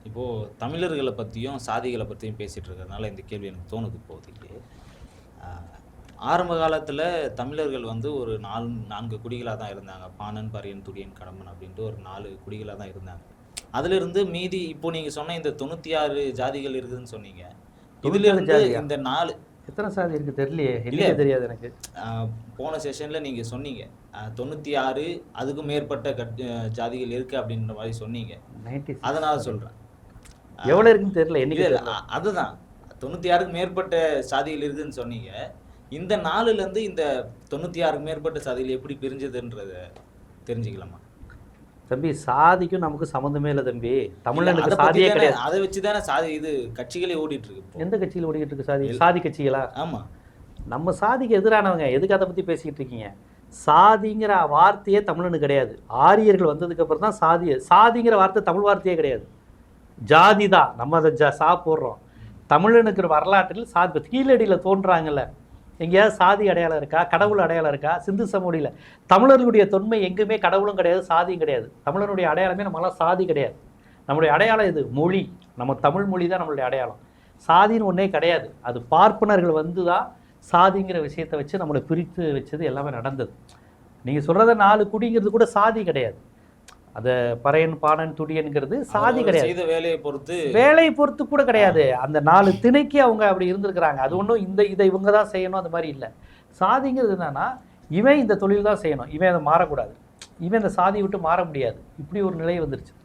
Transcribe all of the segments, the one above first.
இப்போது தமிழர்களை பற்றியும் சாதிகளை பற்றியும் பேசிகிட்டு இருக்கிறதுனால இந்த கேள்வி எனக்கு தோணுது இப்போதைக்கு. ஆரம்ப காலத்தில் தமிழர்கள் வந்து ஒரு 4 குடிகளாக தான் இருந்தாங்க. பாணன், பறையன், துடியன், கடம்பன் அப்படின்ட்டு ஒரு 4 குடிகளாக தான் இருந்தாங்க. அதிலிருந்து மீதி இப்போ நீங்கள் சொன்ன இந்த 96 ஜாதிகள் இருக்குதுன்னு சொன்னீங்க. இதிலிருந்து இந்த 4 எத்தனை சாதி இருக்கு தெரியலையே, இல்லையே தெரியாது எனக்கு. போன செஷனில் நீங்கள் சொன்னீங்க 96 அதுக்கும் மேற்பட்ட ஜாதிகள் இருக்கு அப்படின்ற மாதிரி சொன்னீங்க. அதனால சொல்கிறேன் எவ்வளோ இருக்குன்னு தெரியல. என்னைக்கு அதுதான் 96க்கு மேற்பட்ட சாதிகள் இருக்குதுன்னு சொன்னீங்க. இந்த 4லேருந்து இந்த 96க்கு மேற்பட்ட சாதிகள் எப்படி பிரிஞ்சதுன்றத தெரிஞ்சுக்கலாமா? தம்பி, சாதிக்கும் நமக்கு சம்மந்தமே இல்லை தம்பி. தமிழ்நாட்டுக்கு சாதியே கிடையாது. அதை வச்சு தானே சாதி இது கட்சிகளே ஓடிட்டு இருக்கு. எந்த கட்சிகள் ஓடிட்டு இருக்கு? சாதி கட்சிகளா? ஆமாம். நம்ம சாதிக்கு எதிரானவங்க. எதுக்கு அதை பற்றி பேசிக்கிட்டு இருக்கீங்க? சாதிங்கிற வார்த்தையே தமிழனு கிடையாது. ஆரியர்கள் வந்ததுக்கு அப்புறம் தான் சாதிங்கிற வார்த்தை தமிழ் வார்த்தையே கிடையாது. ஜாதி தான். நம்ம அதை போடுறோம். தமிழனுக்கு வரலாற்றில் சாதி கீழடியில் தோன்றாங்கல்ல, எங்கேயாவது சாதி அடையாளம் இருக்கா? கடவுள் அடையாளம் இருக்கா? சிந்து சமவெளியில் தமிழர்களுடைய தொன்மை எங்குமே கடவுளும் கிடையாது, சாதியும் கிடையாது. தமிழனுடைய அடையாளமே நம்மளாம் சாதி கிடையாது. நம்மளுடைய அடையாளம் இது மொழி. நம்ம தமிழ் மொழி தான் நம்மளுடைய அடையாளம். சாதின்னு ஒன்றே கிடையாது. அது பார்ப்பனர்கள் வந்து தான் சாதிங்கிற விஷயத்தை வச்சு நம்மளை பிரித்து வச்சது எல்லாமே நடந்தது. நீங்கள் சொல்கிறத 4 குடிங்கிறது கூட சாதி கிடையாது. அதை பறையன், பாணன், துடியன்கிறது சாதி கிடையாது. வேலையை பொறுத்து கூட கிடையாது. அந்த 4 திணைக்கு அவங்க அப்படி இருந்திருக்கிறாங்க. அது ஒன்றும் இதை இவங்க தான் செய்யணும் அந்த மாதிரி இல்லை. சாதிங்கிறது என்னன்னா, இவன் இந்த தொழில் தான் செய்யணும், இவன் அதை மாறக்கூடாது, இவன் இந்த சாதியை விட்டு மாற முடியாது. இப்படி ஒரு நிலை வந்துருச்சு.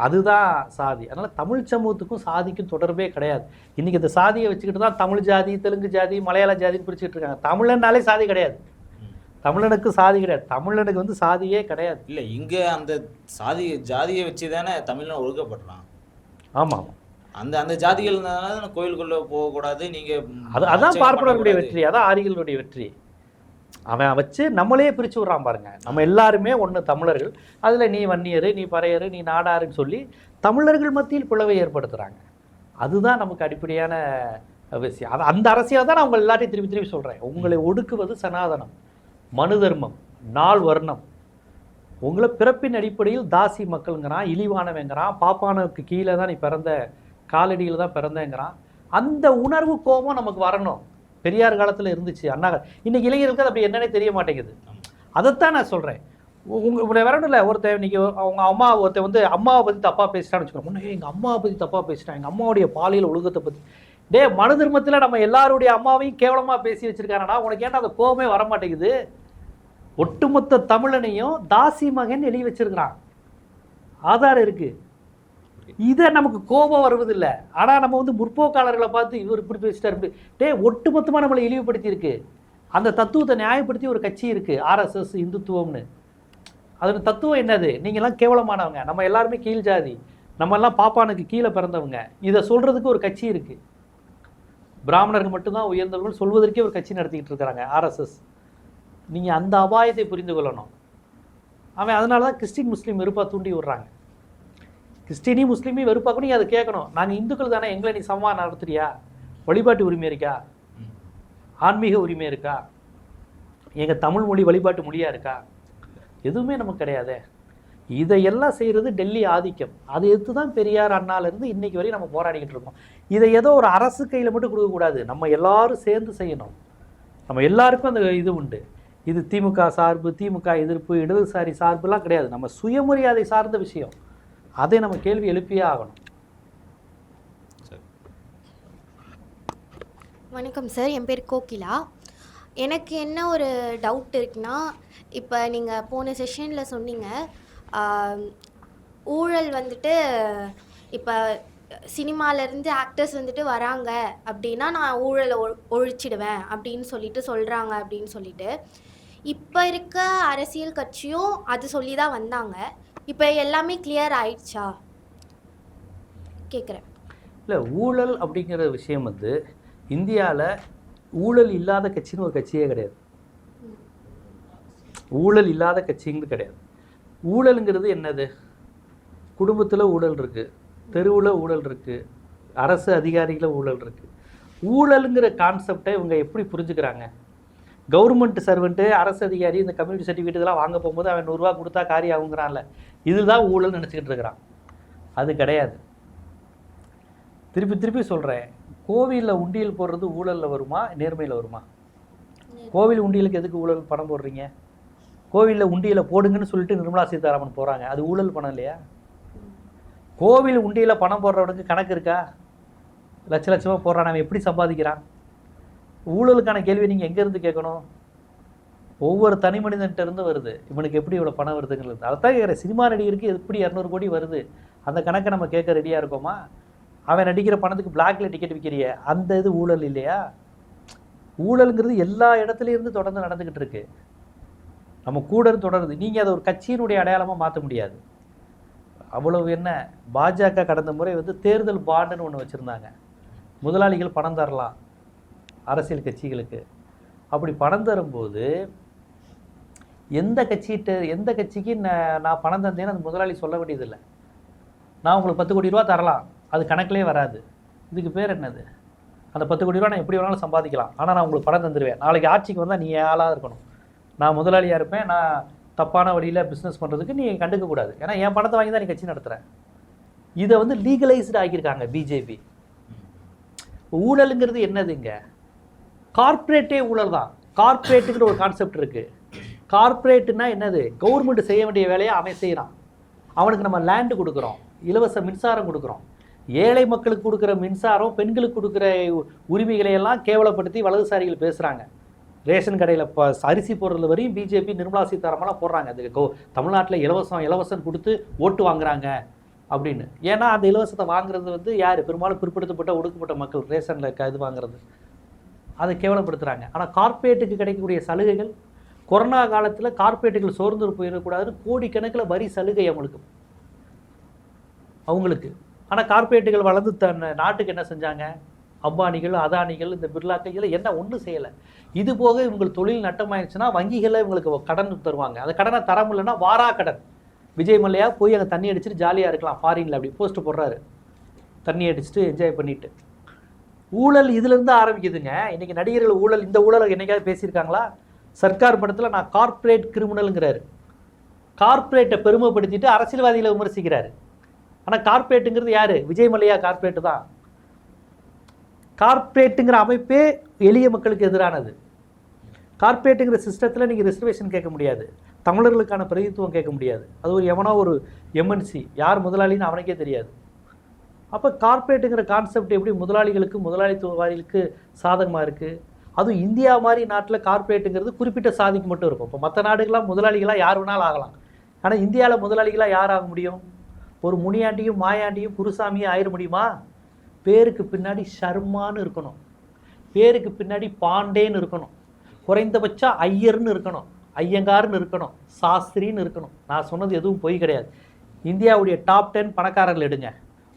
அதுதான் சாதி. அதனால் தமிழ் சமூகத்துக்கும் சாதிக்கும் தொடர்பே கிடையாது. இன்றைக்கி இந்த சாதியை வச்சுக்கிட்டு தான் தமிழ் ஜாதி, தெலுங்கு ஜாதி, மலையாள ஜாதின்னு பிரிச்சுட்டு இருக்காங்க. தமிழன்னாலே சாதி கிடையாது. தமிழனுக்கு சாதி கிடையாது. தமிழனுக்கு வந்து சாதியே கிடையாது. இல்லை, இங்கே அந்த ஜாதியை வச்சு தானே தமிழன் ஒழுக்கப்படுறான். ஆமாம். அந்த ஜாதிகள் கோயிலுக்குள்ளே போகக்கூடாது. நீங்கள் அதான் பார்ப்பனர்களுடைய வெற்றி, அதான் ஆரியர்களுடைய வெற்றி. அவன் வச்சு நம்மளே பிரித்து விட்றான் பாருங்க. நம்ம எல்லாருமே ஒன்று தமிழர்கள். அதில் நீ வன்னியர், நீ பறையர், நீ நாடாருன்னு சொல்லி தமிழர்கள் மத்தியில் பிளவை ஏற்படுத்துகிறாங்க. அதுதான் நமக்கு அடிப்படையான விஷயம். அந்த அரசியல் தான் நான் உங்கள் எல்லாத்தையும் திருப்பி திருப்பி சொல்கிறேன். உங்களை ஒடுக்குவது சனாதனம், மனு தர்மம், நாள் வர்ணம். உங்களை பிறப்பின் அடிப்படையில் தாசி மக்களுங்கிறான், இழிவானவங்கிறான், பாப்பானுக்கு கீழே தான் நீ பிறந்த, காலடியில் தான் பிறந்தங்கிறான். அந்த உணர்வு கோபம் நமக்கு வரணும். பெரியார் காலத்தில் இருந்துச்சு, அண்ணா. இன்னைக்கு இளைஞர்களுக்கு அது அப்படி என்னன்னே தெரிய மாட்டேங்குது. அதைத்தான் நான் சொல்கிறேன். உங்களை வரணும் இல்லை, ஒருத்தர் இன்னைக்கு அவங்க ஒருத்தர் வந்து அம்மாவை பற்றி தப்பாக பேசிட்டான்னு வச்சுக்கோங்க. முன்னே எங்கள் அம்மாவை பற்றி தப்பாக பேசிட்டான், எங்கள் அம்மாவுடைய பாலியல் ஒழுக்கத்தை பற்றி. மனு தர்மத்தில் நம்ம எல்லாருடைய அம்மாவையும் கேவலமாக பேசி வச்சிருக்காங்கடா. உனக்கு ஏன்னா அந்த கோபமே வரமாட்டேங்குது. ஒட்டுமொத்த தமிழனையும் தாசி மகன் எழுதி வச்சிருக்கிறான். ஆதாரம் இருக்கு. இதை நமக்கு கோபம் வருவதில்லை. ஆனால் நம்ம வந்து முற்போக்காளர்களை பார்த்து இவர் இப்படி பேசிட்டார், ஒட்டுமொத்தமாக நம்மளை இழிவுபடுத்தி இருக்கு. அந்த தத்துவத்தை நியாயப்படுத்தி ஒரு கட்சி இருக்கு, RSS இந்துத்துவம்னு. அதோட தத்துவம் என்னது? நீங்கள்லாம் கேவலமானவங்க, நம்ம எல்லாருமே கீழ் ஜாதி, நம்ம எல்லாம் பாப்பானுக்கு கீழே பிறந்தவங்க. இதை சொல்றதுக்கு ஒரு கட்சி இருக்கு. பிராமணர்கள் மட்டும்தான் உயர்ந்தவர்கள் சொல்வதற்கே ஒரு கட்சி நடத்திக்கிட்டு இருக்கிறாங்க, RSS. நீங்கள் அந்த அபாயத்தை புரிந்து கொள்ளணும். அவன் அதனால தான் கிறிஸ்டின் முஸ்லீம் வெறுப்பாக தூண்டி விடுறாங்க. கிறிஸ்டினையும் முஸ்லீமையும் வெறுப்பாக கூட நீங்கள் அதை கேட்கணும். நாங்கள் இந்துக்கள் தானே, எங்களை நீ சமமாக நடத்துறியா? வழிபாட்டு உரிமை இருக்கா? ஆன்மீக உரிமை இருக்கா? எங்கள் தமிழ் மொழி வழிபாட்டு மொழியாக இருக்கா? எதுவுமே நமக்கு கிடையாது. இதையெல்லாம் செய்கிறது டெல்லி ஆதிக்கம். அதை எடுத்து தான் பெரியார், அண்ணாலேருந்து இன்னைக்கு வரையும் நம்ம போராடிக்கிட்டு இருக்கோம். இதை ஏதோ ஒரு அரசு கையில் மட்டும் கொடுக்கக்கூடாது, நம்ம எல்லாரும் சேர்ந்து செய்யணும். நம்ம எல்லாருக்கும் அந்த இது உண்டு. இது திமுக சார்பு, திமுக எதிர்ப்பு, இடதுசாரி சார்புலாம் கிடையாது. நம்ம சுயமரியாதை சார்ந்த விஷயம். அதை நம்ம கேள்வி எழுப்பியே ஆகணும். வணக்கம் சார், என் பேர் கோகிலா. எனக்கு என்ன ஒரு டவுட் இருக்குன்னா, இப்போ நீங்கள் போன செஷனில் சொன்னீங்க ஊழல் வந்துட்டு இப்போ சினிமாலேருந்து ஆக்டர்ஸ் வந்துட்டு வராங்க அப்படின்னா நான் ஊழலை ஒழிச்சிடுவேன் அப்படின்னு சொல்கிறாங்க அப்படின்னு சொல்லிட்டு, இப்போ இருக்க அரசியல் கட்சியும் அது சொல்லி தான் வந்தாங்க. இப்போ எல்லாமே கிளியர் ஆயிடுச்சா கேட்குறேன். இல்லை, ஊழல் அப்படிங்கிற விஷயம் வந்து இந்தியாவில் ஊழல் இல்லாத கட்சின்னு ஒரு கட்சியே கிடையாது. ஊழல் இல்லாத கட்சிங்கிறது கிடையாது. ஊழலுங்கிறது என்னது? குடும்பத்தில் ஊழல் இருக்குது, தெருவில் ஊழல் இருக்குது, அரசு அதிகாரிகளில் ஊழல் இருக்குது. ஊழலுங்கிற கான்செப்டை இவங்க எப்படி புரிஞ்சுக்கிறாங்க? கவர்மெண்ட் சர்வெண்ட்டு, அரசு அதிகாரி இந்த கம்யூனிட்டி சர்டிஃபிகேட் இதெல்லாம் வாங்க போகும்போது அவன் 100 ரூபா கொடுத்தா காரியம் ஆகுங்கிறான்ல, இதுதான் ஊழல் நினச்சிக்கிட்டு இருக்கிறான். அது கிடையாது. திருப்பி திருப்பி சொல்கிறேன், கோவிலில் உண்டியல் போடுறது ஊழலில் வருமா நேர்மையில் வருமா? கோவில் உண்டியலுக்கு எதுக்கு ஊழல் பணம் போடுறீங்க? கோவிலில் உண்டியலை போடுங்கன்னு சொல்லிட்டு நிர்மலா சீதாராமன் போகிறாங்க, அது ஊழல் பணம் இல்லையா? கோவில் உண்டியில் பணம் போடுறவனுக்கு கணக்கு இருக்கா? லட்ச லட்சமாக போடுறான், அவன் எப்படி சம்பாதிக்கிறான்? ஊழலுக்கான கேள்வி நீங்கள் எங்கேருந்து கேட்கணும்? ஒவ்வொரு தனி மனிதன்கிட்ட இருந்து வருது. இவனுக்கு எப்படி இவ்வளோ பணம் வருதுங்கிறது. அதைத்தான் கேட்குறேன், சினிமா நடிகருக்கு எப்படி 200 கோடி வருது, அந்த கணக்கை நம்ம கேட்க ரெடியாக இருக்கோமா? அவன் நடிக்கிற பணத்துக்கு பிளாக்ல டிக்கெட் விற்கிறிய, அந்த இது ஊழல் இல்லையா? ஊழலுங்கிறது எல்லா இடத்துலேருந்து தொடர்ந்து நடந்துக்கிட்டு இருக்கு, நம்ம கூட தொடருது. நீங்கள் அதை ஒரு கட்சியினுடைய அடையாளமாக மாற்ற முடியாது. அவ்வளவு என்ன, பாஜக கடந்த முறை வந்து தேர்தல் பாண்டுன்னு ஒன்று வச்சுருந்தாங்க. முதலாளிகள் பணம் தரலாம் அரசியல் கட்சிகளுக்கு. அப்படி பணம் தரும்போது எந்த கட்சிக்கு நான் பணம் தந்தேன்னு அந்த முதலாளி சொல்ல வேண்டியதில்லை. நான் உங்களுக்கு 10 கோடி ரூபா தரலாம், அது கணக்கிலே வராது. இதுக்கு பேர் என்னது? அந்த 10 கோடி ரூபா நான் எப்படி வேணாலும் சம்பாதிக்கலாம், ஆனால் நான் உங்களுக்கு பணம் தந்துடுவேன். நாளைக்கு ஆட்சிக்கு வந்தால் நீ ஆளாக இருக்கணும், நான் முதலாளியாக இருப்பேன், நான் தப்பான வழியில் பிஸ்னஸ் பண்ணுறதுக்கு நீ கண்டுக்கக்கூடாது, ஏன்னா என் பணத்தை வாங்கி தான் நீ கட்சி நடத்துகிறேன். இதை வந்து லீகலைஸ்டு ஆக்கியிருக்காங்க பிஜேபி. ஊழலுங்கிறது என்னதுங்க? கார்ப்பரேட்டே ஊழல் தான். கார்ப்பரேட்டுங்கிற ஒரு கான்செப்ட் இருக்குது. கார்ப்பரேட்டுனா என்னது? கவர்மெண்ட் செய்ய வேண்டிய வேலையை அவன் செய்கிறான். அவனுக்கு நம்ம லேண்டு கொடுக்குறோம், இலவச மின்சாரம் கொடுக்குறோம். ஏழை மக்களுக்கு கொடுக்குற மின்சாரம், பெண்களுக்கு கொடுக்குற உரிமைகளை எல்லாம் கேவலப்படுத்தி வலதுசாரிகள் பேசுகிறாங்க. ரேஷன் கடையில் அரிசி போடுறது வரையும் பிஜேபி நிர்மலா சீதாராமன்லாம் போடுறாங்க. அது தமிழ்நாட்டில் இலவசம் கொடுத்து ஓட்டு வாங்குறாங்க அப்படின்னு. ஏன்னா அந்த இலவசத்தை வாங்குறது வந்து யார்? பெரும்பாலும் பிற்படுத்தப்பட்ட ஒடுக்கப்பட்ட மக்கள் ரேஷனில் இது வாங்குறது. அதை கேவலப்படுத்துகிறாங்க. ஆனால் கார்ப்பரேட்டுக்கு கிடைக்கக்கூடிய சலுகைகள், கொரோனா காலத்தில் கார்ப்பரேட்டுகள் சோர்ந்து போயிடக்கூடாதுன்னு கோடிக்கணக்கில் வரி சலுகை அவங்களுக்கு. ஆனால் கார்ப்பரேட்டுகள் வளர்ந்து நாட்டுக்கு என்ன செஞ்சாங்க? அம்பானிகள், அதானிகள், இந்த பிர்லாக்கள் என்ன ஒன்றும் செய்யலை. இது போக இவங்களுக்கு தொழில் நட்டமாயிடுச்சுன்னா வங்கிகளில் இவங்களுக்கு கடன் தருவாங்க. அந்த கடனை தர முடியலன்னா வாரா கடன். விஜய் மல்லையா போய் அங்கே தண்ணி அடிச்சுட்டு ஜாலியாக இருக்கலாம், ஃபாரினில் அப்படி போஸ்ட் போடுறாரு, தண்ணி அடிச்சுட்டு என்ஜாய் பண்ணிட்டு. ஊழல் இதுலேருந்து ஆரம்பிக்குதுங்க. இன்றைக்கி நடிகர்கள் ஊழல், இந்த ஊழலை என்னைக்காவது பேசியிருக்காங்களா? சர்க்கார் படத்தில் நான் கார்ப்பரேட் கிரிமினலுங்கிறாரு. கார்ப்பரேட்டை பெருமைப்படுத்திட்டு அரசியல்வாதிகளை விமர்சிக்கிறாரு. ஆனால் கார்ப்பரேட்டுங்கிறது யார்? விஜய் மல்லையா கார்ப்பரேட்டு தான். கார்ப்பரேட்டுங்கிற அமைப்பே எளிய மக்களுக்கு எதிரானது. கார்ப்பரேட்டுங்கிற சிஸ்டத்தில் நீங்கள் ரிசர்வேஷன் கேட்க முடியாது, தமிழர்களுக்கான பிரதித்துவம் கேட்க முடியாது. அது ஒரு எவனோ ஒரு எம்என்சி, யார் முதலாளின்னு அவனுக்கே தெரியாது. அப்போ கார்ப்பரேட்டுங்கிற கான்செப்ட் எப்படி முதலாளித்துவவாதிகளுக்கு சாதகமாக இருக்குது? அதுவும் இந்தியா மாதிரி நாட்டில் கார்ப்பரேட்டுங்கிறது குறிப்பிட்ட சாதிக்கு மட்டும் இருக்கும். இப்போ மற்ற நாடுகள்லாம் முதலாளிகளாக யார் வேணாலும் ஆகலாம். ஆனால் இந்தியாவில் முதலாளிகளாக யார் ஆக முடியும்? ஒரு முனியாண்டியும் மாயாண்டியும் குருசாமியும் ஆயிட முடியுமா? பேருக்கு பின்னாடி ஷர்மான்னு இருக்கணும், பேருக்கு பின்னாடி பாண்டேன்னு இருக்கணும், குறைந்தபட்சம் ஐயர்னு இருக்கணும், ஐயங்கார்னு இருக்கணும், சாஸ்திரின்னு இருக்கணும். நான் சொன்னது எதுவும் பொய் கிடையாது. இந்தியாவுடைய டாப் 10 பணக்காரர்கள் எடுங்க,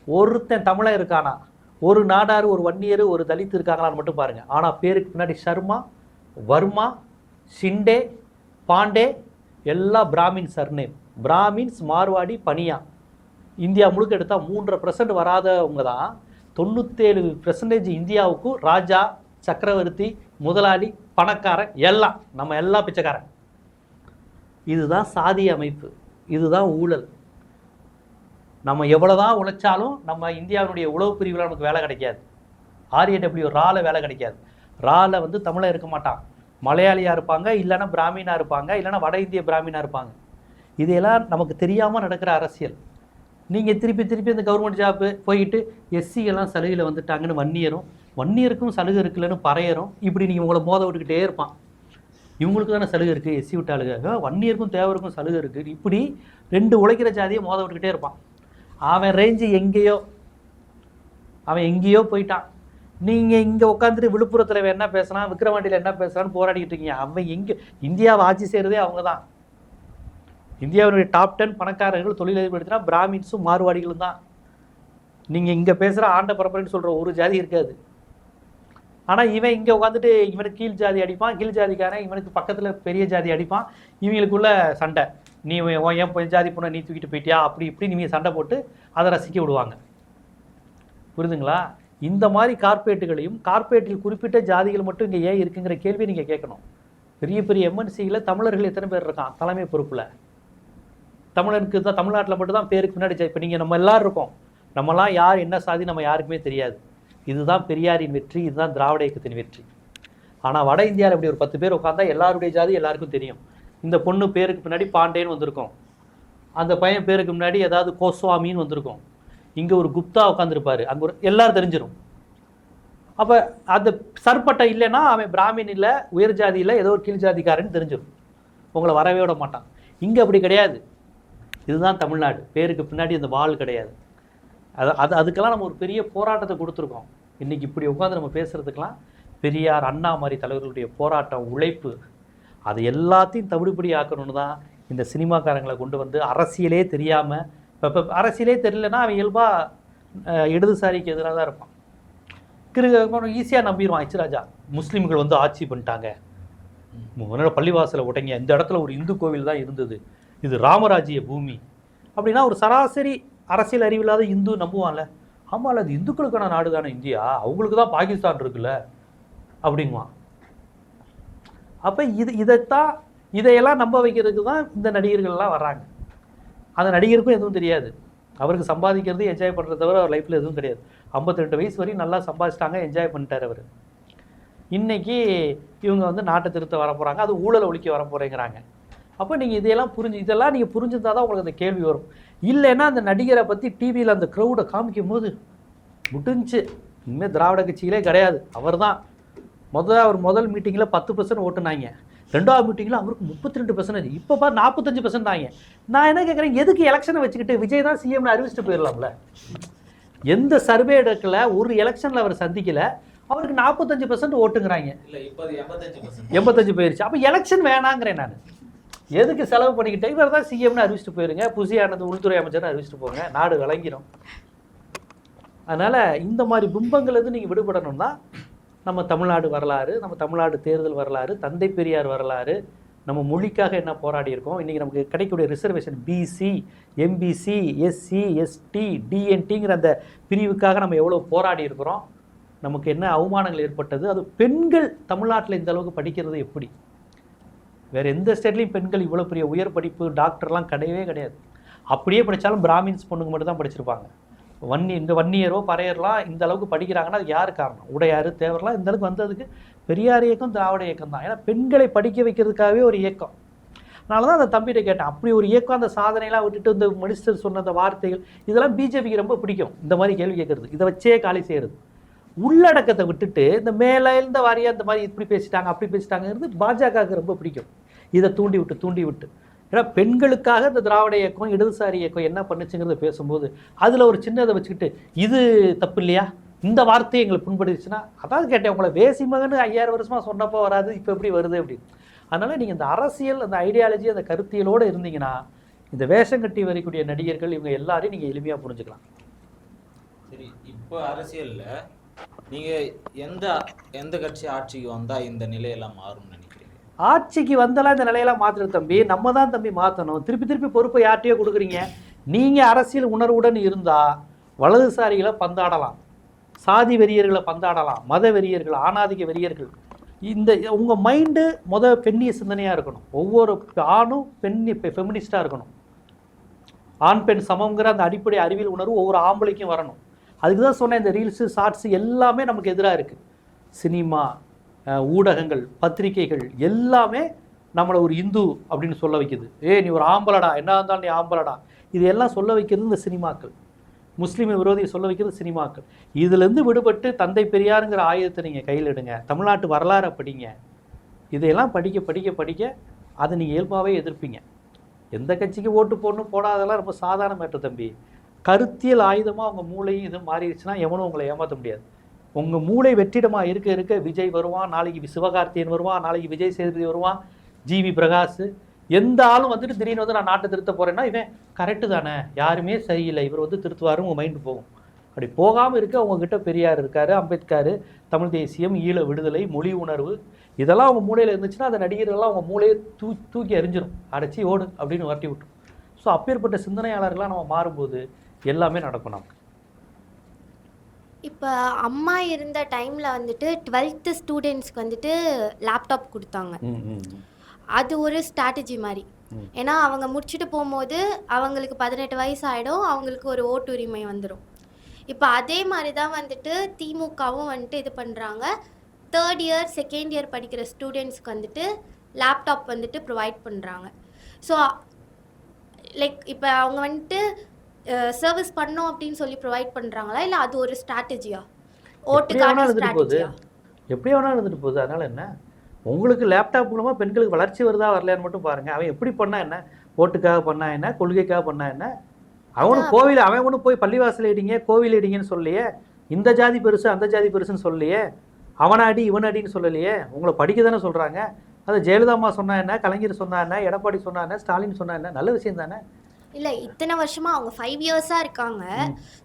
ஒருத்தன் தமிழன் இருக்கானா? ஒரு நாடார், ஒரு வன்னியர், ஒரு தலித் இருக்காங்களான்னு மட்டும் பாருங்கள். ஆனால் பேருக்கு பின்னாடி ஷர்மா, வர்மா, ஷிண்டே, பாண்டே எல்லாம் பிராமின் சர்நேம். பிராமின்ஸ், மார்வாடி, பனியா. இந்தியா முழுக்க எடுத்தால் 3% வராதவங்க தான் 97% இந்தியாவுக்கும் ராஜா, சக்கரவர்த்தி, முதலாளி, பணக்காரன் எல்லாம் நம்ம எல்லாம் பிச்சைக்காரன். இதுதான் சாதி அமைப்பு, இதுதான் ஊழல். நம்ம எவ்வளோதான் உழைச்சாலும் நம்ம இந்தியாவுடைய உளவு பிரிவில் நமக்கு வேலை கிடைக்காது. RAW ரால வேலை கிடைக்காது. ரால வந்து தமிழன் இருக்க மாட்டான், மலையாளியாக இருப்பாங்க, இல்லைன்னா பிராமினாக இருப்பாங்க, இல்லைன்னா வட இந்திய பிராமினாக இருப்பாங்க. இதையெல்லாம் நமக்கு தெரியாமல் நடக்கிற அரசியல். நீங்கள் திருப்பி இந்த கவர்மெண்ட் ஜாப்பு போயிட்டு எஸ்சியெல்லாம் சலுகையில் வந்துட்டாங்கன்னு வன்னியருக்கும் சலுகை இருக்குல்லன்னு பறையரும். இப்படி நீங்கள் உங்களை மோத விட்டுக்கிட்டே இருப்பான். இவங்களுக்கு தானே சலுகை இருக்குது, எஸ்சி விட்டாளுங்க, வன்னியருக்கும் தேவருக்கும் சலுகை இருக்குது. இப்படி 2 உழைக்கிற ஜாதியை மோத விட்டுக்கிட்டே இருப்பான். அவன் ரேஞ்சு எங்கேயோ போயிட்டான். நீங்கள் இங்கே உட்காந்துட்டு விழுப்புரத்தில் என்ன பேசுகிறான், விக்கிரவாண்டியில் என்ன பேசுகிறான்னு போராடிக்கிட்டு இருக்கீங்க. அவன் எங்கே இந்தியாவை ஆட்சி செய்கிறதே அவங்க தான். இந்தியாவுடைய டாப் 10 பணக்காரர்கள் தொழிலதிபடுத்தினா பிராமின்ஸும் மார்வாடிகளும் தான். நீங்கள் இங்கே பேசுகிற ஆண்ட பரம்பரைன்னு சொல்கிற ஒரு ஜாதி இருக்காது. ஆனால் இவன் இங்கே உட்காந்துட்டு இவனுக்கு கீழ் ஜாதி அடிப்பான், கீழ் ஜாதிக்காரன் இவனுக்கு பக்கத்தில் பெரிய ஜாதி அடிப்பான். இவங்களுக்குள்ள சண்டை, நீ என் ஜாதி பொண்ணை நீ தூக்கிட்டு போயிட்டியா, அப்படி இப்படி நீங்கள் சண்டை போட்டு அதை ரசிக்க விடுவாங்க. புரியுதுங்களா? இந்த மாதிரி கார்ப்பரேட்டுகளையும், கார்ப்பரேட்டில் குறிப்பிட்ட ஜாதிகள் மட்டும் இங்கே ஏன் இருக்குங்கிற கேள்வியை நீங்கள் கேட்கணும். பெரிய எம்என்சியில் தமிழர்கள் எத்தனை பேர் இருக்கான் தலைமை பொறுப்பில்? தமிழனுக்கு தான் தமிழ்நாட்டில் மட்டும் தான் பேருக்கு பின்னாடி. இப்போ நீங்கள் நம்ம எல்லோரும் இருக்கோம், நம்மலாம் யார் என்ன சாதி நம்ம யாருக்குமே தெரியாது. இதுதான் பெரியாரின் வெற்றி, இதுதான் திராவிட இயக்கத்தின் வெற்றி. ஆனால் வட இந்தியாவில் இப்படி ஒரு 10 பேர் உட்காந்தா எல்லாருடைய ஜாதி எல்லாருக்கும் தெரியும். இந்த பொண்ணு பேருக்கு பின்னாடி பாண்டேன்னு வந்திருக்கும், அந்த பையன் பேருக்கு முன்னாடி ஏதாவது கோஸ்வாமின்னு வந்திருக்கும், இங்கே ஒரு குப்தா உட்காந்துருப்பாரு, அங்கே ஒரு எல்லாரும் தெரிஞ்சிடும். அப்போ அந்த சர்பட்டை இல்லைன்னா அவன் பிராமின் இல்லை, உயர் ஜாதியில் ஏதோ ஒரு கீழ் ஜாதிக்காரன்னு தெரிஞ்சிடும், உங்களை வரவே விட மாட்டான். இங்கே அப்படி கிடையாது. இதுதான் தமிழ்நாடு. பேருக்கு பின்னாடி அந்த வாள் கிடையாது. அதுக்கெல்லாம் நம்ம ஒரு பெரிய போராட்டத்தை கொடுத்துருக்கோம். இன்றைக்கி இப்படி உட்காந்து நம்ம பேசுகிறதுக்கெலாம் பெரியார், அண்ணா மாதிரி தலைவர்களுடைய போராட்டம், உழைப்பு, அது எல்லாத்தையும் தவிடுபடி ஆக்கணும்னு தான் இந்த சினிமாக்காரங்களை கொண்டு வந்து அரசியலே தெரியாமல், இப்போ அரசியலே தெரியலன்னா அவன் இயல்பாக இடதுசாரிக்கு எதிராக தான் இருப்பான். ஈஸியாக நம்பிடுவான். ராஜா முஸ்லீம்கள் வந்து ஆட்சி பண்ணிட்டாங்க, முன்னாடி பள்ளிவாசலை உடைங்க, இந்த இடத்துல ஒரு இந்து கோவில் தான் இருந்தது, இது ராமராஜ்ய பூமி அப்படின்னா ஒரு சராசரி அரசியல் அறிவில்லாத இந்து நம்புவான்ல. ஆமாம், அது இந்துக்களுக்கான நாடு தானே இந்தியா, அவங்களுக்கு தான் பாகிஸ்தான் இருக்குல்ல அப்படிங்குவான். அப்போ இதையெல்லாம் நம்ப வைக்கிறதுக்கு தான் இந்த நடிகர்கள்லாம் வர்றாங்க. அந்த நடிகருக்கும் எதுவும் தெரியாது, அவருக்கு சம்பாதிக்கிறது என்ஜாய் பண்ணுறத தவிர அவர் லைஃப்பில் எதுவும் கிடையாது. 52 வயசு வரையும் நல்லா சம்பாதிச்சிட்டாங்க, என்ஜாய் பண்ணிட்டார் அவர். இன்றைக்கி இவங்க வந்து நாட்டை திருத்த வர போகிறாங்க, அது ஊழலை ஒழிக்க வர போகிறேங்கிறாங்க. அப்போ நீங்கள் இதெல்லாம் நீங்கள் புரிஞ்சுருந்தால் தான் உங்களுக்கு அந்த கேள்வி வரும். இல்லைன்னா அந்த நடிகரை பற்றி டிவியில் அந்த க்ரௌடை காமிக்கும் போது முடிஞ்சு இனிமேல் திராவிட கட்சிகளே கிடையாது, அவர் தான் அவர் முதல் மீட்டிங்கில் 10% ஓட்டுனாங்க, 2வது மீட்டிங்கில் அவருக்கு 32%, இப்போ 45% தாங்க. நான் என்ன கேட்குறேன், எதுக்கு எலெக்ஷனை வச்சுக்கிட்டு விஜய் தான் சிஎம்னு அறிவிச்சிட்டு போயிடலாம்ல. எந்த சர்வே எடுக்கல, ஒரு எலெக்ஷனில் அவர் சந்திக்கலை, அவருக்கு 45% ஓட்டுங்கிறாங்க. 85 போயிருச்சு. அப்போ எலெக்ஷன் வேணாங்கிறேன் நான். எதுக்கு செலவு பண்ணிக்கிட்டேன், இவர் தான் சிஎம்னு அறிவிச்சிட்டு போயிருங்க, புசியானது உள்துறை அமைச்சர்னு அறிவிச்சிட்டு போங்க, நாடு விளங்கிடும். அதனால் இந்த மாதிரி பிம்பங்கள்லேருந்து நீங்கள் விடுபடணும்னா நம்ம தமிழ்நாடு வரலாறு, நம்ம தமிழ்நாடு தேர்தல் வரலாறு, தந்தை பெரியார் வரலாறு, நம்ம மொழிக்காக என்ன போராடி இருக்கோம், இன்றைக்கி நமக்கு கிடைக்கக்கூடிய reservation BC, MBC, SC, ST, டிஎன்டிங்கிற அந்த பிரிவுக்காக நம்ம எவ்வளோ போராடி இருக்கிறோம், நமக்கு என்ன அவமானங்கள் ஏற்பட்டது, அது பெண்கள் தமிழ்நாட்டில் இந்த அளவுக்கு படிக்கிறது எப்படி, வேறு எந்த ஸ்டேட்லேயும் பெண்கள் இவ்வளோ பெரிய உயர் படிப்பு டாக்டர்லாம் கிடையவே கிடையாது. அப்படியே படித்தாலும் பிராமின்ஸ் பொண்ணுங்க மட்டும் தான் படிச்சிருப்பாங்க. இந்த வன்னியரோ பறையர்லாம் இந்த அளவுக்கு படிக்கிறாங்கன்னா அது யார் காரணம்? உடையார், தேவர்லாம் இந்த அளவுக்கு வந்ததுக்கு பெரியார் இயக்கம், திராவிட இயக்கம் தான். ஏன்னா பெண்களை படிக்க வைக்கிறதுக்காகவே ஒரு இயக்கம். அதனால தான் அந்த தம்பிகிட்ட கேட்டேன், அப்படி ஒரு இயக்கம், அந்த சாதனையெல்லாம் விட்டுட்டு இந்த மினிஸ்டர் சொன்ன அந்த வார்த்தைகள் இதெல்லாம் பிஜேபிக்கு ரொம்ப பிடிக்கும். இந்த மாதிரி கேள்வி கேட்குறது, இதை வச்சே காலி செய்கிறது. உள்ளடக்கத்தை விட்டுட்டு இந்த மேலே இந்த வாரியாக இந்த மாதிரி இப்படி பேசிட்டாங்க அப்படி பேசிட்டாங்கிறது பாஜகவுக்கு ரொம்ப பிடிக்கும். இதை தூண்டி விட்டு ஏன்னா பெண்களுக்காக இந்த திராவிட இயக்கம், இடதுசாரி இயக்கம் என்ன பண்ணுச்சுங்கிறத பேசும்போது அதில் ஒரு சின்னதை வச்சுக்கிட்டு இது தப்பு இல்லையா, இந்த வார்த்தையை எங்களை புண்படுச்சுன்னா, அதாவது கேட்டேன், உங்களை வேசி மகன் 5000 வருஷமாக சொன்னப்போ வராது, இப்போ எப்படி வருது அப்படின்னு. அதனால் நீங்கள் இந்த அரசியல், அந்த ஐடியாலஜி, அந்த கருத்தியலோடு இருந்தீங்கன்னா இந்த வேஷம் கட்டி வரக்கூடிய நடிகர்கள் இவங்க எல்லாரையும் நீங்கள் எளிமையாக புரிஞ்சுக்கலாம். சரி, இப்போ அரசியலில் நீங்கள் எந்த கட்சி ஆட்சிக்கு வந்தால் இந்த நிலையெல்லாம் மாறும்னு நினைக்கிறீங்க? ஆட்சிக்கு வந்தாலும் இந்த நிலையெல்லாம் மாற்றணும் தம்பி, நம்ம தான் தம்பி மாற்றணும். திருப்பி பொறுப்பை யார்ட்டையோ கொடுக்குறீங்க. நீங்கள் அரசியல் உணர்வுடன் இருந்தால் வலதுசாரிகளை பந்தாடலாம், சாதி வெறியர்களை பந்தாடலாம், மத வெறியர்கள், ஆணாதிக்க வெறியர்கள். இந்த உங்கள் மைண்டு பெண்ணிய சிந்தனையாக இருக்கணும். ஒவ்வொரு ஆணும் ஃபெமினிஸ்டாக இருக்கணும். ஆண் பெண் சமங்கிற அந்த அடிப்படை அறிவியல் உணர்வு ஒவ்வொரு ஆம்பளைக்கும் வரணும். அதுக்கு தான் சொன்னேன், இந்த ரீல்ஸு, ஷார்ட்ஸு எல்லாமே நமக்கு எதிராக இருக்குது. சினிமா, ஊடகங்கள், பத்திரிகைகள் எல்லாமே நம்மளை ஒரு இந்து அப்படின்னு சொல்ல வைக்குது. நீ ஒரு ஆம்பளடா, என்ன இருந்தாலும் நீ ஆம்பளடா, இது எல்லாம் சொல்ல வைக்கிறது இந்த சினிமாக்கள். முஸ்லீம் விரோதியை சொல்ல வைக்கிறது சினிமாக்கள். இதுலேருந்து விடுபட்டு தந்தை பெரியாருங்கிற ஆயுதத்தை நீங்கள் கையில் எடுங்க, தமிழ்நாட்டு வரலாறை படிங்க. இதையெல்லாம் படிக்க அதை நீங்கள் இயல்பாகவே எதிர்ப்பீங்க. எந்த கட்சிக்கு ஓட்டு போடணும் போடாதெல்லாம் ரொம்ப சாதாரண மேட்டர் தம்பி. கருத்தியல் ஆயுதமாக உங்கள் மூளையும் இது மாறிடுச்சுன்னா எவனும் உங்களை ஏமாற்ற முடியாது. உங்கள் மூளை வெற்றிடமாக இருக்க விஜய் வருவான், நாளைக்கு சிவகார்த்தியன் வருவான், நாளைக்கு விஜய் சேதுபதி வருவான், ஜிவி பிரகாஷ், எந்த ஆளும் வந்துட்டு திடீர்னு வந்து நான் நாட்டை திருத்த போகிறேன்னா இவன் கரெக்டு தானே, யாருமே சரியில்லை, இவர் வந்து திருத்துவாரும் உங்கள் மைண்டு போகும். அப்படி போகாமல் இருக்க உங்ககிட்ட பெரியார் இருக்கார், அம்பேத்கர், தமிழ் தேசியம், ஈழ விடுதலை, மொழி உணர்வு, இதெல்லாம் அவங்க மூளையில் இருந்துச்சுன்னா அந்த நடிகர்கள்லாம் அவங்க மூளையை தூக்கி எறிஞ்சிடும், அடைச்சி ஓடு அப்படின்னு வரட்டி விட்டுரும். ஸோ அப்பேற்பட்ட சிந்தனையாளர்களாக நம்ம மாறும்போது எல்லாமே நடக்கும் நமக்கு. இப்போ அம்மா இருந்த டைமில் வந்துட்டு 12th ஸ்டூடெண்ட்ஸ்க்கு வந்துட்டு லேப்டாப் கொடுத்தாங்க. அது ஒரு ஸ்ட்ராட்டஜி மாதிரி. ஏன்னா அவங்க முடிச்சுட்டு போகும்போது அவங்களுக்கு 18 வயசு ஆகிடும், அவங்களுக்கு ஒரு ஓட்டுரிமை வந்துடும். இப்போ அதே மாதிரி தான் வந்துட்டு திமுகவும் வந்துட்டு இது பண்ணுறாங்க. 3rd இயர் 2nd இயர் படிக்கிற ஸ்டூடெண்ட்ஸ்க்கு வந்துட்டு லேப்டாப் வந்துட்டு ப்ரொவைட் பண்ணுறாங்க. ஸோ லைக் இப்போ அவங்க வந்துட்டு சர்வீஸ் பண்ணோம் அப்படின்னு சொல்லி ப்ரொவைட் பண்ணுறாங்களா, இல்லை அது ஒரு ஸ்ட்ராட்டஜியா, ஓட்டுக்கான ஸ்ட்ராட்டஜியா? எப்படி வேணாலும் இருந்துட்டு போகுது. அதனால என்ன, உங்களுக்கு லேப்டாப் மூலமாக பெண்களுக்கு வளர்ச்சி வருதா வரலையான்னு மட்டும் பாருங்கள். அவன் எப்படி பண்ணா என்ன, ஓட்டுக்காக பண்ணா என்ன, கொள்கைக்காக பண்ணா என்ன, அவனும் கோவில் அவன் ஒன்றும் போய் பள்ளிவாசல் இடிங்க கோவில் இடிங்கன்னு சொல்லியே, இந்த ஜாதி பெருசு அந்த ஜாதி பெருசுன்னு சொல்லியே, அவனை அடி இவன் அடின்னு சொல்லலையே, உங்களை படிக்க தானே சொல்கிறாங்க. அது ஜெயலலிதா அம்மா சொன்னா என்ன, கலைஞர் சொன்னா என்ன, எடப்பாடி சொன்னா என்ன, ஸ்டாலின் சொன்னா என்ன, நல்ல விஷயம் தானே. இல்லை இத்தனை வருஷமாக அவங்க 5 இயர்ஸாக இருக்காங்க.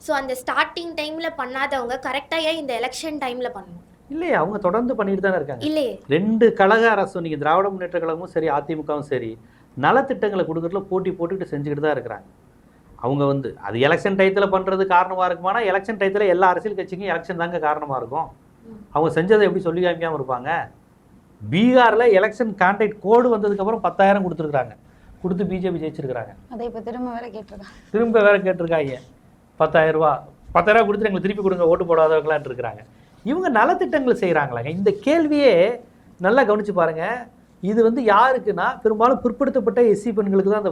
ஸோ அந்த ஸ்டார்டிங் டைமில் பண்ணாதவங்க கரெக்டாக ஏன் இந்த எலெக்ஷன் டைமில் பண்ணணும்? இல்லையே, அவங்க தொடர்ந்து பண்ணிட்டு தானே இருக்காங்க. இல்லையே, 2 கழக அரசும், நீங்கள் திராவிட முன்னேற்ற கழகமும் சரி அதிமுகவும் சரி, நலத்திட்டங்களை கொடுக்கறதுல போட்டி போட்டுக்கிட்டு செஞ்சுக்கிட்டு தான் இருக்கிறாங்க. அவங்க வந்து அது எலெக்ஷன் டயத்தில் பண்ணுறது காரணமாக இருக்குமானா, எலெக்ஷன் டயத்தில் எல்லா அரசியல் கட்சிக்கும் எலெக்ஷன் தாங்க காரணமாக இருக்கும். அவங்க செஞ்சதை எப்படி சொல்லி காமிக்காமல் இருப்பாங்க? பீகாரில் எலெக்ஷன் கான்ட்ராக்ட் கோடு வந்ததுக்கப்புறம் 10,000 கொடுத்துருக்குறாங்க, கொடுத்து பிஜேபி ஜெயிச்சிருக்கிறாங்க. அதை இப்போ திரும்ப வேற கேட்டிருக்காங்க 10,000 ரூபா கொடுத்துட்டு எங்களுக்கு திருப்பி கொடுங்க ஓட்டு போடாதவங்களான் இருக்கிறாங்க. இவங்க நலத்திட்டங்கள் செய்கிறாங்களாங்க. இந்த கேள்வியே நல்லா கவனிச்சு பாருங்க. இது வந்து யாருக்குன்னா பெரும்பாலும் பிற்படுத்தப்பட்ட எஸ்சி பெண்களுக்கு தான்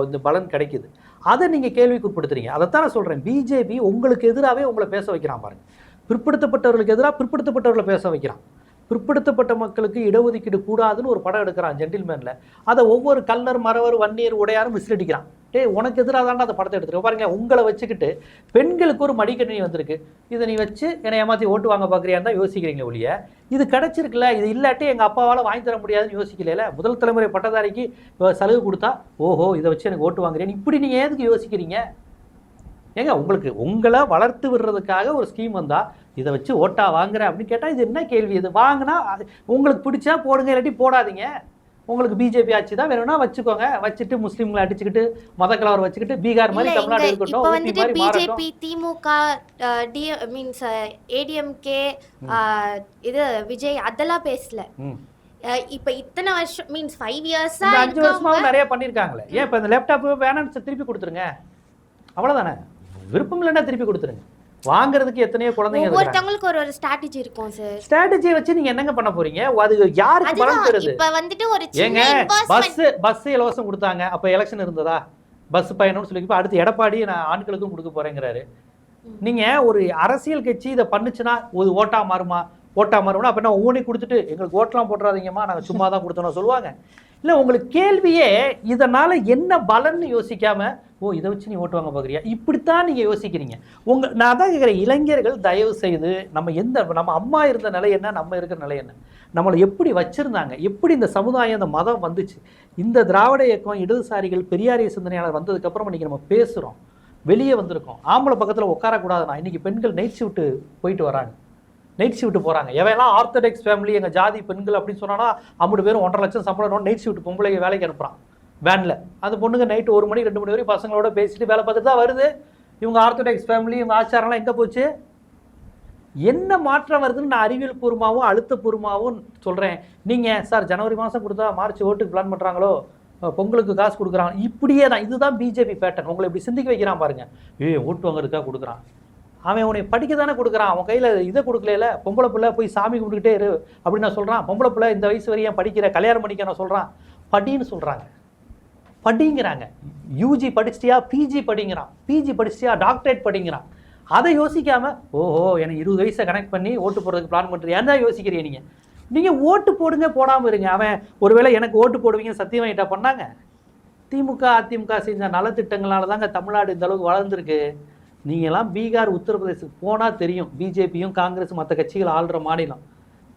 இந்த பலன் கிடைக்குது. அதை நீங்கள் கேள்விக்கு உட்படுத்துறீங்க. அதைத்தான் நான் சொல்கிறேன். பிஜேபி உங்களுக்கு எதிராகவே உங்களை பேச வைக்கிறான் பாருங்க. பிற்படுத்தப்பட்டவர்களுக்கு எதிராக பிற்படுத்தப்பட்டவர்களை பேச வைக்கிறான். பிற்படுத்தப்பட்ட மக்களுக்கு இடஒதுக்கீடு கூடாதுன்னு ஒரு படம் எடுக்கிறான் ஜென்டில்மேனில். அதை ஒவ்வொரு கல்லர் மறவர் வன்னியர் உடையாரும் மிஸ்லடிக்கிறான். உனக்கு எதிராக தாண்டா அந்த படத்தை எடுத்துருக்க பாருங்க. உங்களை வச்சுக்கிட்டு பெண்களுக்கு ஒரு மடிக்கணினி வந்திருக்கு, இதை நீ வச்சு என்னை ஏமாற்றி ஓட்டு வாங்க பார்க்குறியான்னு தான் யோசிக்கிறீங்க ஒழிய, இது கிடச்சிருக்குல்ல, இது இல்லாட்டி எங்கள் அப்பாவால் வாங்கி தர முடியாதுன்னு யோசிக்கல. முதல் தலைமுறை பட்டதாரிக்கு சலுகை கொடுத்தா ஓஹோ இதை வச்சு எனக்கு ஓட்டு வாங்குறேன்னு இப்படி நீங்கள் எதுக்கு யோசிக்கிறீங்க? ஏங்க உங்களுக்கு உங்களை வளர்த்து விடுறதுக்காக ஒரு ஸ்கீம் வந்தால் இதை வச்சு ஓட்டா வாங்குறேன் அப்படின்னு கேட்டால் இது என்ன கேள்வி? இது வாங்கினா உங்களுக்கு பிடிச்சா போடுங்க, இல்லாட்டி போடாதீங்க. உங்களுக்கு பிஜேபி ஆட்சி தான் வேணும்னா வச்சுக்கோங்க, வச்சுட்டு முஸ்லீம்களை அடிச்சுக்கிட்டு மத கலவரம் வச்சுக்கிட்டு பீகார் மாதிரி தமிழ்நாடு இருக்கட்டும். பிஜேபி திமுக மீன்ஸ் ஏடிஎம்கே இது விஜய் அதெல்லாம் பேசல. இப்ப இத்தனை வருஷம் மீன்ஸ் 5 இயர்ஸா 5 வருஷமா நிறைய பண்ணிருக்காங்களே. ஏன் இப்ப இந்த லேப்டாப் வேணாம்னு திருப்பி கொடுத்துருங்க, அவ்வளவுதானே. விருப்பம் இல்லைன்னா திருப்பி கொடுத்துருங்க. வாங்குறதுக்கு எத்தனையோ குழந்தைங்க ஒவ்வொருத்தவங்களுக்கு ஒரு ஸ்ட்ராட்டஜி இருக்கும் சார். ஸ்ட்ராட்டஜியை வச்சு நீங்க என்னங்க பண்ண போறீங்க? அது யாருக்கு பலன் தருது? இப்ப வந்துட்டு ஒரு ஏங்க பஸ் இலவசம் கொடுத்தாங்க, அப்ப எலெக்ஷன் இருந்ததா? பஸ் பயணம்னு சொல்லி இப்ப அடுத்து எடப்பாடி நான் ஆண்களுக்கும் கொடுக்க போறேங்கிறாரு. நீங்க ஒரு அரசியல் கட்சி இதை பண்ணுச்சுன்னா ஒரு ஓட்டா மாறுமா? ஓட்டா மாறும்னா அப்ப என்ன ஒவ்வொன்றையும் கொடுத்துட்டு எங்களுக்கு ஓட்டெல்லாம் போட்டுறாதீங்கம்மா நாங்கள் சும்மா தான் கொடுத்தோம் சொல்லுவாங்க. இல்லை, உங்களுக்கு கேள்வியே இதனால என்ன பலன்னு யோசிக்காம இதை வச்சு நீ ஓட்டு வாங்க பார்க்குறியா, இப்படித்தான் நீங்கள் யோசிக்கிறீங்க. நான் தான் கேட்குறேன், இளைஞர்கள் தயவு செய்து நம்ம அம்மா இருந்த நிலை என்ன, நம்ம இருக்கிற நிலை என்ன, நம்மளை எப்படி வச்சுருந்தாங்க, எப்படி இந்த சமுதாயம் இந்த மதம் வந்துச்சு, இந்த திராவிட இயக்கம் இடதுசாரிகள் பெரியாரிய சிந்தனையாளர் வந்ததுக்கப்புறம் இன்றைக்கி நம்ம பேசுகிறோம், வெளியே வந்திருக்கோம். ஆம்பளை பக்கத்தில் உட்காரக்கூடாதுண்ணா. இன்றைக்கி பெண்கள் நைட் ஷிஃப்ட்டு போயிட்டு வராங்க, நைட் ஷிஃப்ட்டு போகிறாங்க. எவெல்லாம் ஆர்த்தடாக்ஸ் ஃபேமிலி எங்கள் ஜாதி பெண்கள் அப்படின்னு சொன்னான்னா 50 பேரும் 1.5 லட்சம் சம்பளம் நைட் ஷிஃப்ட் பொம்பளைக்கு வேலைக்கு அனுப்புகிறான் வேனில். அந்த பொண்ணுங்க நைட்டு 1 மணி 2 மணி வரைக்கும் பசங்களோட பேசிட்டு வேலை பார்த்துட்டு தான் வருது. இவங்க ஆர்த்தடாக்ஸ் ஃபேமிலி, இவங்க ஆச்சாரம்லாம் எங்கே போச்சு? என்ன மாற்றம் வருதுன்னு நான் அறிவியல் பூர்வமாகவும் அழுத்தப்பூர்வமாகவும் சொல்கிறேன். நீங்கள் சார் ஜனவரி மாதம் கொடுத்தா மார்ச் ஓட்டுக்கு பிளான் பண்ணுறாங்களோ, பொங்கலுக்கு காசு கொடுக்குறாங்க, இப்படியே தான். இதுதான் பிஜேபி பேட்டர்ன். உங்களை இப்படி சிந்திக்க வைக்கிறான் பாருங்க. ஓட்டு வாங்குறதுக்காக கொடுக்குறான். அவன் உன்னை படிக்க தானே கொடுக்குறான். அவன் கையில் இதை கொடுக்கல. பொம்பளை பிள்ளை போய் சாமி கும்பிட்டுக்கிட்டே இரு அப்படின்னு நான் சொல்கிறான். பொம்பளை பிள்ளை இந்த வயசு வரையும் படிக்கிற, கல்யாணம் பண்ணிக்க நான் சொல்கிறான். படின்னு சொல்கிறாங்க, படிங்கிறாங்க. யூஜி படிச்சிட்டியா, பிஜி படிங்கிறான். பிஜி படிச்சிட்டியா, டாக்டரேட் படிங்கிறான். அதை யோசிக்காமல் எனக்கு 20 வயசை கனெக்ட் பண்ணி ஓட்டு போடுறதுக்கு பிளான் பண்ணுறீங்க தான் யோசிக்கிறீங்க. நீங்கள் ஓட்டு போடுங்க, போடாமல் இருங்க. அவன் ஒருவேளை எனக்கு ஓட்டு போடுவீங்க சத்தியம் வாங்கிட்டா பண்ணாங்க. திமுக அதிமுக செஞ்ச நலத்திட்டங்களால தாங்க தமிழ்நாடு இந்த அளவுக்கு வளர்ந்துருக்கு. நீங்கள்லாம் பீகார் உத்தரப்பிரதேசத்துக்கு போனால் தெரியும். பிஜேபியும் காங்கிரஸ் மற்ற கட்சிகள் ஆள்ற மாநிலம்.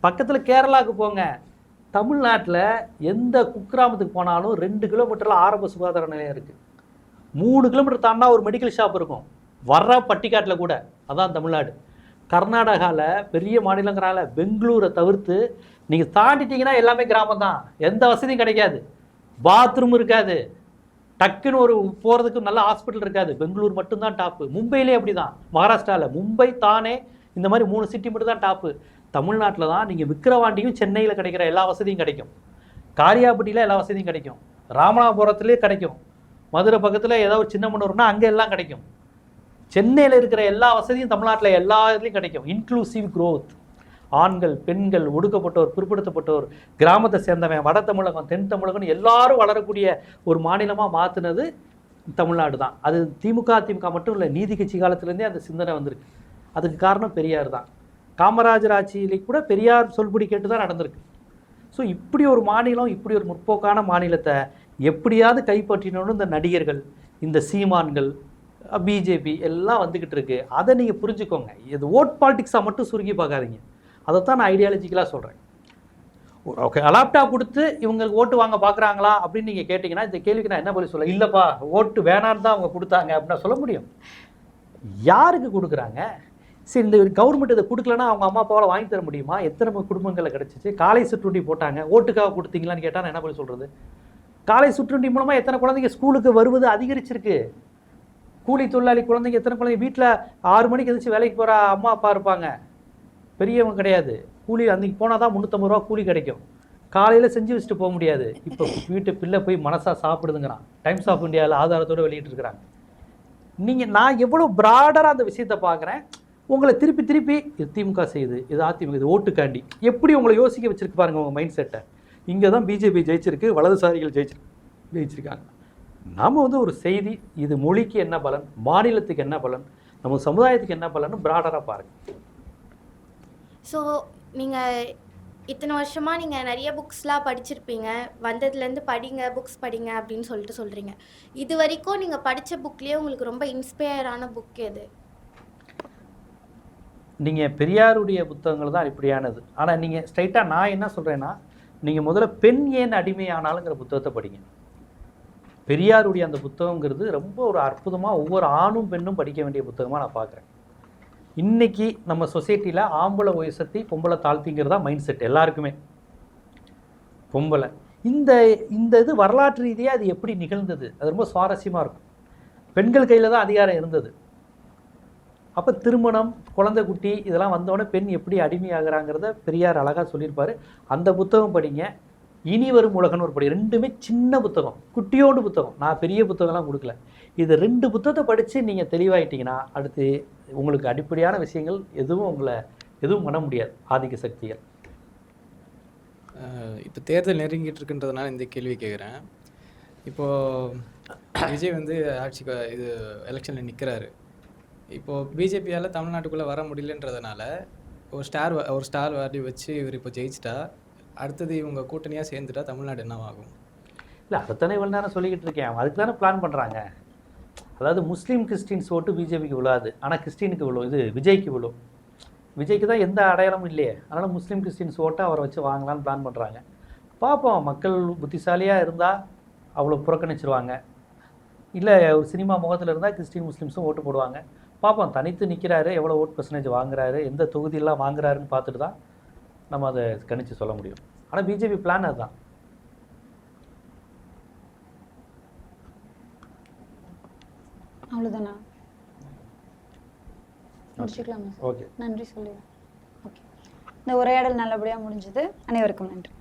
பக்கத்தில் கேரளாவுக்கு போங்க. தமிழ்நாட்டில் எந்த குக்கிராமத்துக்கு போனாலும் 2 கிலோமீட்டரில் ஆரம்ப சுகாதார நிலையம் இருக்குது. 3 கிலோமீட்டர் தாண்டா ஒரு மெடிக்கல் ஷாப் இருக்கும். வர்ற பட்டிக்காட்டில் கூட. அதான் தமிழ்நாடு. கர்நாடகாவில் பெரிய மாநிலங்கிறால பெங்களூரை தவிர்த்து நீங்கள் தாண்டிட்டீங்கன்னா எல்லாமே கிராமம் தான். எந்த வசதியும் கிடைக்காது, பாத்ரூம் இருக்காது, டக்குன்னு ஒரு போகிறதுக்கு நல்ல ஹாஸ்பிட்டல் இருக்காது. பெங்களூர் மட்டும்தான் டாப்பு. மும்பையிலே அப்படி தான். மகாராஷ்டிராவில் மும்பை, தானே இந்த மாதிரி 3 சிட்டி மட்டும் தான் டாப்பு. தமிழ்நாட்டில் தான் நீங்கள் விக்கிரவாண்டியும் சென்னையில் கிடைக்கிற எல்லா வசதியும் கிடைக்கும், காரியாபட்டியில் எல்லா வசதியும் கிடைக்கும், ராமநாதபுரத்துலேயே கிடைக்கும், மதுரை பக்கத்தில் ஏதாவது ஒரு சின்ன மண்ணூர்னா அங்கே எல்லாம் கிடைக்கும். சென்னையில் இருக்கிற எல்லா வசதியும் தமிழ்நாட்டில் எல்லா இதுலையும் கிடைக்கும். Inclusive growth. ஆண்கள், பெண்கள், ஒடுக்கப்பட்டோர், பிற்படுத்தப்பட்டோர், கிராமத்தை சேர்ந்தவன், வட தமிழகம், தென் தமிழகம்னு எல்லாரும் வளரக்கூடிய ஒரு மாநிலமாக மாற்றினது தமிழ்நாடு தான். அது திமுக மட்டும் இல்லை, நீதி கட்சி காலத்துலேருந்தே அந்த சிந்தனை வந்திருக்கு. அதுக்கு காரணம் பெரியார் தான். காமராஜர் ஆட்சியிலே கூட பெரியார் சொல்படி கேட்டு தான் நடந்திருக்கு. ஸோ இப்படி ஒரு மாநிலம், இப்படி ஒரு முற்போக்கான மாநிலத்தை எப்படியாவது கைப்பற்றினோன்னு இந்த நடிகர்கள், இந்த சீமான்கள், பிஜேபி எல்லாம் வந்துக்கிட்டு இருக்கு. அதை நீங்கள் புரிஞ்சுக்கோங்க. இது ஓட் பாலிட்டிக்ஸாக மட்டும் சுருங்கி பார்க்காதீங்க. அதைத்தான் நான் ஐடியாலஜிக்கலாக சொல்கிறேன். ஓகே, லேப்டாப் கொடுத்து இவங்களுக்கு ஓட்டு வாங்க பார்க்குறாங்களா அப்படின்னு நீங்கள் கேட்டிங்கன்னா இந்த கேள்விக்கு நான் என்ன பதில் சொல்ல? இல்லைப்பா, ஓட்டு வேணான்னு தான் அவங்க கொடுத்தாங்க அப்படின்னு சொல்ல முடியும். யாருக்கு கொடுக்குறாங்க? சரி, இந்த கவர்மெண்ட் இதை கொடுக்கலன்னா அவங்க அம்மா அப்பாவால் வாங்கி தர முடியுமா? எத்தனை குடும்பங்களில் கிடச்சிச்சு? காலை சிற்றுண்டி போட்டாங்க, ஓட்டுக்காக கொடுத்தீங்களான்னு கேட்டால் நான் என்ன பதில் சொல்கிறது? காலை சிற்றுண்டி மூலமாக எத்தனை குழந்தைங்க ஸ்கூலுக்கு வருவது அதிகரிச்சிருக்கு. கூலி தொழிலாளி குழந்தைங்க எத்தனை குழந்தைங்க வீட்டில் 6 மணிக்கு எதிர்த்து வேலைக்கு போகிற அம்மா அப்பா இருப்பாங்க, பெரியவங்க கிடையாது. கூலி அன்றைக்கி போனால் தான் 350 ரூபா கூலி கிடைக்கும். காலையில் செஞ்சு வச்சுட்டு போக முடியாது. இப்போ வீட்டு பிள்ளை போய் மனசாக சாப்பிடுதுங்கிறான். டைம்ஸ் ஆஃப் இந்தியாவில் ஆதாரத்தோடு வெளியிட்டிருக்கிறாங்க. நான் எவ்வளோ ப்ராடராக அந்த விஷயத்தை பார்க்குறேன். உங்களை திருப்பி இது திமுக செய்யுது, இது அதிமுக, இது ஓட்டுக்காண்டி எப்படி உங்களை யோசிக்க வச்சிருக்கு பாருங்கள் உங்கள் மைண்ட் செட்டை. இங்கே தான் பிஜேபி ஜெயிச்சிருக்கு, வலதுசாரிகள் ஜெயிச்சிருக்காங்க. நாம் ஒரு செய்தி, இது மொழிக்கு என்ன பலன், மாநிலத்துக்கு என்ன பலன், நம்ம சமுதாயத்துக்கு என்ன பலன்னு ப்ராடராக பாருங்கள். ஸோ நீங்கள் இத்தனை வருஷமாக நீங்கள் நிறைய புக்ஸ்லாம் படிச்சிருப்பீங்க, வந்ததுலேருந்து படிங்க, புக்ஸ் படிங்க அப்படின்னு சொல்கிறீங்க. இது வரைக்கும் நீங்கள் படித்த புக்லேயே உங்களுக்கு ரொம்ப இன்ஸ்பயரான புக் எது? நீங்கள் பெரியாருடைய புத்தகங்கள் தான் இப்படியானது. ஆனால் நீங்கள் ஸ்ட்ரைட்டாக நான் என்ன சொல்கிறேன்னா, நீங்கள் முதல்ல பெண் ஏன் அடிமையானாலுங்கிற புத்தகத்தை படிங்க. பெரியாருடைய அந்த புத்தகங்கிறது ரொம்ப ஒரு அற்புதமாக ஒவ்வொரு ஆணும் பெண்ணும் படிக்க வேண்டிய புத்தகமாக நான் பார்க்குறேன். இன்றைக்கி நம்ம சொசைட்டியில் ஆம்பளை உயர்த்தி பொம்பளை தாழ்த்திங்கிறதா மைண்ட் செட் எல்லாருக்குமே. பொம்பளை இந்த இது வரலாற்று ரீதியாக அது எப்படி நிகழ்ந்தது, அது ரொம்ப சுவாரஸ்யமாக இருக்கும். பெண்கள் கையில் தான் அதிகாரம் இருந்தது. அப்போ திருமணம், குழந்தை குட்டி இதெல்லாம் வந்தோடனே பெண் எப்படி அடிமையாகிறாங்கிறத பெரியார் அழகாக சொல்லியிருப்பார். அந்த புத்தகம் படிங்க. இனி வரும் உலகன்னு ஒரு படி, ரெண்டுமே சின்ன புத்தகம், குட்டியோண்டு புத்தகம். நான் பெரிய புத்தகம்லாம் கொடுக்கல. இது 2 புத்தகத்தை படித்து நீங்கள் தெளிவாயிட்டீங்கன்னா அடுத்து உங்களுக்கு அடிப்படையான விஷயங்கள் எதுவும் பண்ண முடியாது ஆதிக்க சக்திகள். இப்போ தேர்தல் நெருங்கிட்டு இருக்குன்றதுனால இந்த கேள்வி கேட்குறேன். இப்போது விஜய் வந்து இது எலெக்ஷனில் நிற்கிறாரு. இப்போது பிஜேபியால் தமிழ்நாட்டுக்குள்ளே வர முடியலன்றதுனால ஒரு ஸ்டார் வாட்டி வச்சு இவர் இப்போ ஜெயிச்சிட்டா அடுத்தது இவங்க கூட்டணியாக சேர்ந்துட்டா தமிழ்நாடு என்னவாகும்? இல்லை, அதைத்தானே இவ்வளோ நேரம் சொல்லிக்கிட்டு இருக்கேன். அதுக்கு தானே பிளான் பண்ணுறாங்க. அதாவது முஸ்லீம் கிறிஸ்டின்ஸ் ஓட்டு பிஜேபிக்கு விழாது, ஆனால் கிறிஸ்டினுக்கு விழும், இது விஜய்க்கு விழும். விஜய்க்கு தான் எந்த அடையாளமும் இல்லையே, அதனால் முஸ்லீம் கிறிஸ்டின்ஸ் ஓட்டை அவரை வச்சு வாங்கலான்னு பிளான் பண்ணுறாங்க. பார்ப்போம், மக்கள் புத்திசாலியாக இருந்தால் அவ்வளோ புறக்கணிச்சிருவாங்க. இல்லை ஒரு சினிமா முகத்தில் இருந்தால் கிறிஸ்டின் முஸ்லீம்ஸும் ஓட்டு போடுவாங்க. பார்ப்போம், தனித்து நிற்கிறாரு, எவ்வளோ ஓட் பர்சன்டேஜ் வாங்குறாரு, எந்த தொகுதியெல்லாம் வாங்குறாருன்னு பார்த்துட்டு தான் நம்ம அதை கணிச்சு சொல்ல முடியும். ஆனால் பிஜேபி பிளான் அதுதான். அவ்வளோதானா? முடிச்சுக்கலாமா? ஓகே, நன்றி சொல்லிடுறேன். ஓகே, இந்த உரையாடல் நல்லபடியாக முடிஞ்சது. அனைவருக்கும் நன்றி.